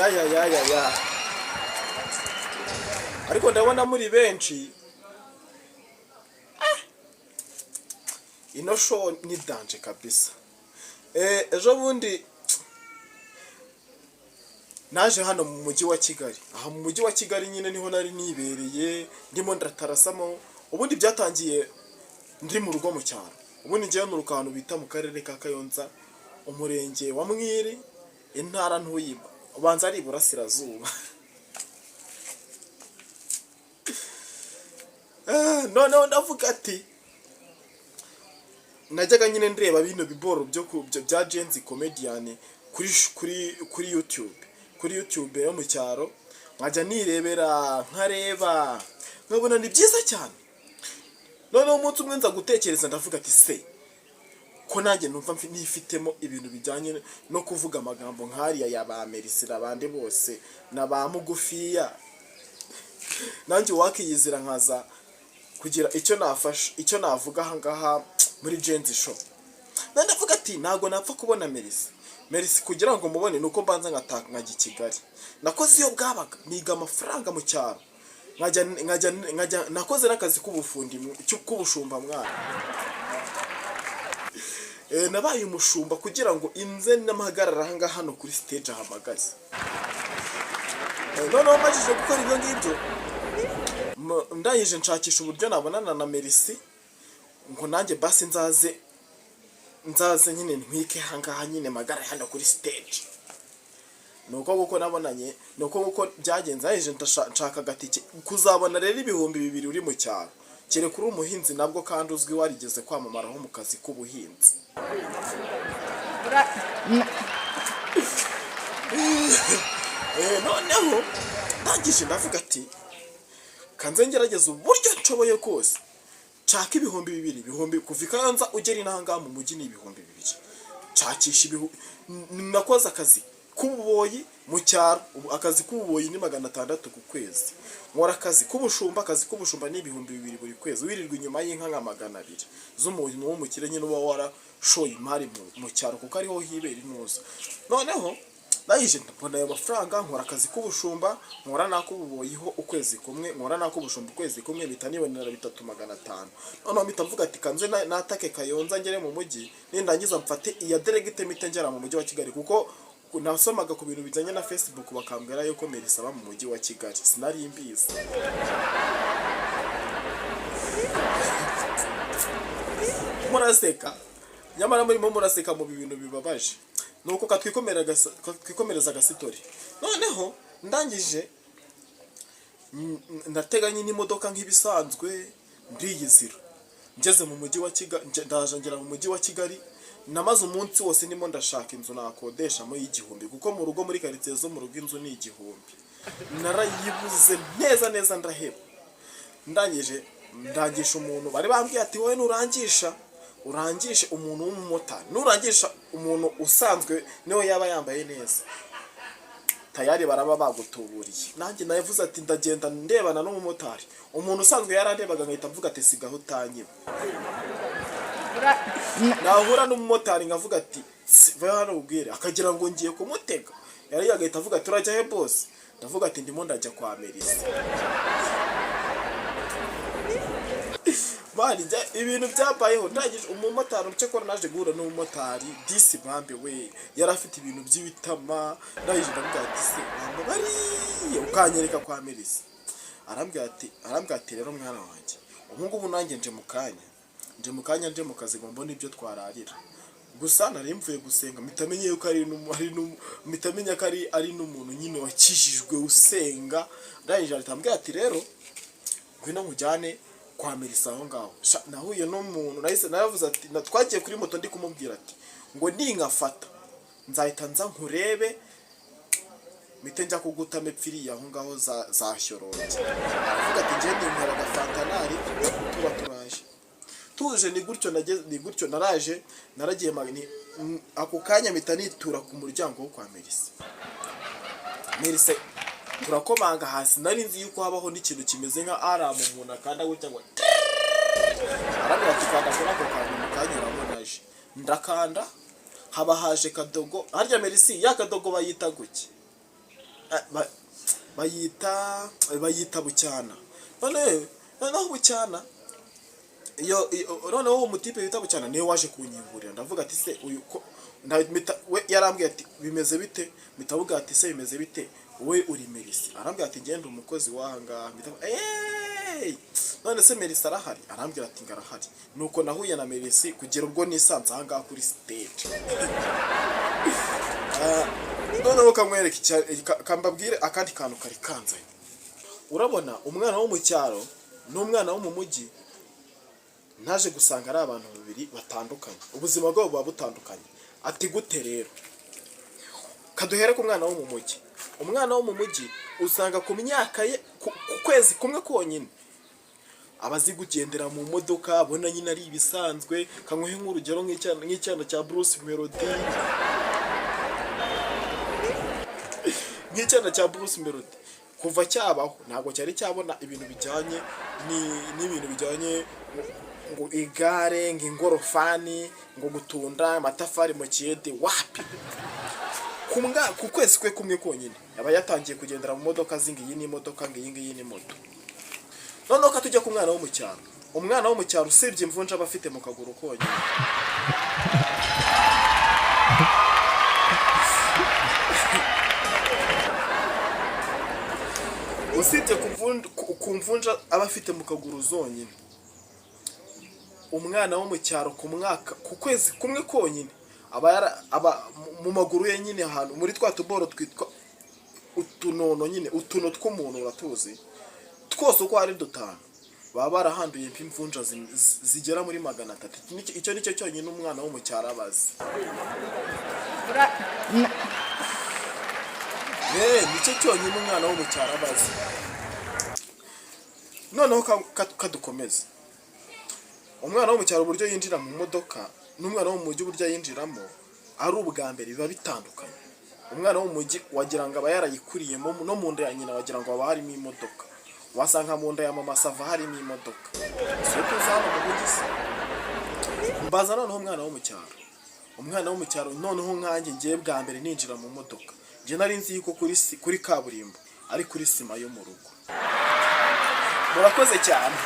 ya ariko ndabona muri benshi ino show ni danje kabisa. Ejo bundi naje hano mu mujyi wa Kigali. Aha mu mujyi wa Kigali nyine niho nari nibereye ndimo ndatarasamo. Ubundi byatangiye ndi mu rugo mu cyaro. Ubundi ngiye mu rukano bita mu karere ka Kayonza, umurenge wa Mwiri, intara ntuyiba. Ubanza ari Burasirazuba. None ndavuga ati najyaga nyine ndeba bino biboro bya genzi comedian kuri YouTube. Kuri YouTube yo mu cyaro nkajya nirebera nkareba nkabona ni byiza cyane. None umunsi umwe nza gutekereza ndavuga ati se ko nanjye numva nifitemo ibintu bijyanye no kuvuga amagambo nk'ariya y'abamerisira abandi bose na mugufiya, nanjye wakiyizira nkaza kugira icyo navuga ahangaha muri genzi show. Ndavuga ati ntago napfa kubona Merisi kugira ngo mubone nuko mbanza nkajya i Kigali. Nakoze iyo bwabaga niga amafaranga mu cyaro. Nkajya nakoze n'akazi k'ubufundi k'ubushumba mwana. Nabaye umushumba kugira ngo inze n'amahagarara ahangaha hano kuri stage ahamagaze. Noneho majije gukora ibyo ngibyo ndangije nshakisha uburyo nabonana na Merisi ngo nanjye basi nzaze nyine ntwike hangaha nyine magara hano kuri stage. Nuko guko nabonanye nuko guko byagenze aje nshaka gatike kuzabona rero ibihumbi 200 uri mu cyaro kire kuri umuhinzi nabwo kandi uzwi warigeze kwamamaraho mu kazi k'ubuhinzi. Noneho ndangije ndavuga ati kanze ngerageza uburyo nshoboye kose chaka ibihumbi 200 ibihumbi kuvika yanza ugeri nahanga mu mujyi ni ibihumbi 200 chakisha nakoze akazi kububoyi mu cyaro. Akazi kububoyi ni 600 ku kwezi. Nkora akazi kubushumba ni ibihumbi 200 buri kwezi. Wirirwa inyuma y'inka nka 200 z'umuntu wo mu kirenge n'uba warashoye imari mu cyaro kuko ariho hibera inuza. Noneho nayije ndabona ayo mafaranga nkora akazi k'ubushumba nkora nakububoyiho ukwezi kumwe nkora nakubushumba ukwezi kumwe bitanibonera 3500. Noneho mitavuga ati kanze natake Kayonza ngere mu mujyi nindangiza mfate iya delegate mitengera mu mujyi wa Kigali kuko nasomaga ku bintu bijanye na Facebook bakambwira yuko Merisi aba mu mujyi wa Kigali. Sinari imbizi. Muraseka nyamara muraseka mu bintu bibabaje nuko twikomereza gasitori. Noneho ndangije ndateganye n'imodoka nk'ibisanzwe ndiyizira ngeze mu mujyi wa Kigali. Ndajangera mu mujyi wa Kigali namaze umunsi wose ndimo ndashaka inzu nakodesha mu y'igihumbi kuko mu rugo muri quartier zo mu rugo inzu ni igihumbi. Narayibuze neza ndaheba. Ndangisha umuntu bari bambwiye ati wowe urangishe umuntu w'umumotari nurangisha umuntu usanzwe niwe yaba yambaye neza tayari baraba bagutuburiye. Nanjye navuze ati ndagenda ndebana n'umumotari umuntu usanzwe yarandebaga ngahita mvuga ati sigaho utanyiba. Nahura n'umumotari ngavuga ati va hano ubwire akagira ngo ngiye kumutega yari yagahita avuga ati urajya he boss. Ndavuga ati ndimo ndajya kwa Merisi. Bari ibintu byabayeho ndagije umumotari ucekora naje guhura n'umumotari disi bambe we yari afite ibintu by'ibitama. Ndagije ndavuga ati se bambe bari ukanyereka kwa Merisi. Arambwira ati rero mwana wanjye ubu nanjye nje mu kanya nje mu kazi ngo mbone ibyo twararira. Gusa nari mvuye gusenga mitamenye yuko mitamenya ko ari n'umuntu nyine wakijijwe usenga. Ndagije atambwira ati rero ngwino mujyane kwa Merisi aho ngaho. Nahuye n'umuntu naravuze ati twagiye kuri moto ndi kumubwira ati ngo ninkafata nzahita nza nkurebe mite njya kuguta mepfiriye aho ngaho za Shyorongi. Avuga ati ngiye ninkora gafantanari tuba turaje tuje ni gutyo naragiye ako kanya mita nitura ku muryango wo kwa Merisi turakomanga hasi nari nzi yuko habaho n'ikintu kimeze nka alarm umuntu akanda gutya ngo arabira tukanda kora ko kantu kanyuramo naje ndakanda haba haje kadogo harya Merisi ya kadogo bayita guki bayita bucyana. Noneho bucyana noneho uwo mutipe bita bucyana niwe waje kunyingurira. Ndavuga ati se uyu ko we yarambwiye ati bimeze bite, mitavuga ati se bimeze bite, we uri Merisi. Arambwira ati ngende umukozi wahanga. None se Merisi arahari? Arambwira ati ngarahari. Nuko nahuye na Merisi kugera ubwo nisanze aha kuri stage. Noneho kamwereka kambabwire akandi kantu kari kanzanye. Urabona umwana wo mu cyaro n'umwana wo mu mujyi naje gusanga ari abantu babiri batandukanye, ubuzima bwabo buba butandukanye. Ati gute rero? Kaduhere ku mwana wo mu mujyi. Umwana wo mu mujyi usanga ku myaka ye ku kwezi kumwe konyine abazi kugendera mu modoka, abona nyine ari ibisanzwe. Kankwehe nk'urugero nk'icyana cya Bruce Melody, nk'icyana cya Bruce Melody kuva cyabaho ntabwo cyari cyabona ibintu bijyanye n'ibintu bijyanye ngo igare, ngo ingorofani, ngo gutunda amatafari mu kiyede, wapi. Ku kwezi kwe kumwe konyine aba yatangiye kugendera mu modoka zingiyi n'imodoka ngiyi ni moto. Noneho katujya ku mwana wo mu cyaro. Umwana wo mu cyaro usibye imvunja aba afite mu kaguru konyine. Usibye ku mvunja aba afite mu kaguru zonyine. Umwana wo mu cyaro ku mwaka ku kwezi kumwe konyine aba mu maguru ye nyine ahantu muri twa tuboro twitwa utunono nyine, utuno tw'umuntu uratuzi twose uko ari dutanu baba barahanduye imvunja zigera muri 300. Icyo nicyo cyonyine umwana wo mu cyaro abazi. Nicyo cyonyine umwana wo mu cyaro abazi. Noneho kadukomeza. Umwana wo mu cyaro uburyo yinjira mu modoka n'umwana wo mu mujyi uburyo yinjiramo ari ubwa mbere biba bitandukanye. Umwana wo mu mujyi wagira ngo aba yarayikuriyemo, no mu nda ya nyina wagira ngo aba harimo imodoka, wasanga mu nda ya mama sava harimo imodoka. Sio kuzana mu mujyi. Mbaza noneho umwana wo mu cyaro. Umwana wo mu cyaro noneho nkanjye ngiye bwa mbere ninjira mu modoka. Je nari nzi yuko kuri kaburimbo ari kuri sima yo mu rugo. Murakoze cyane.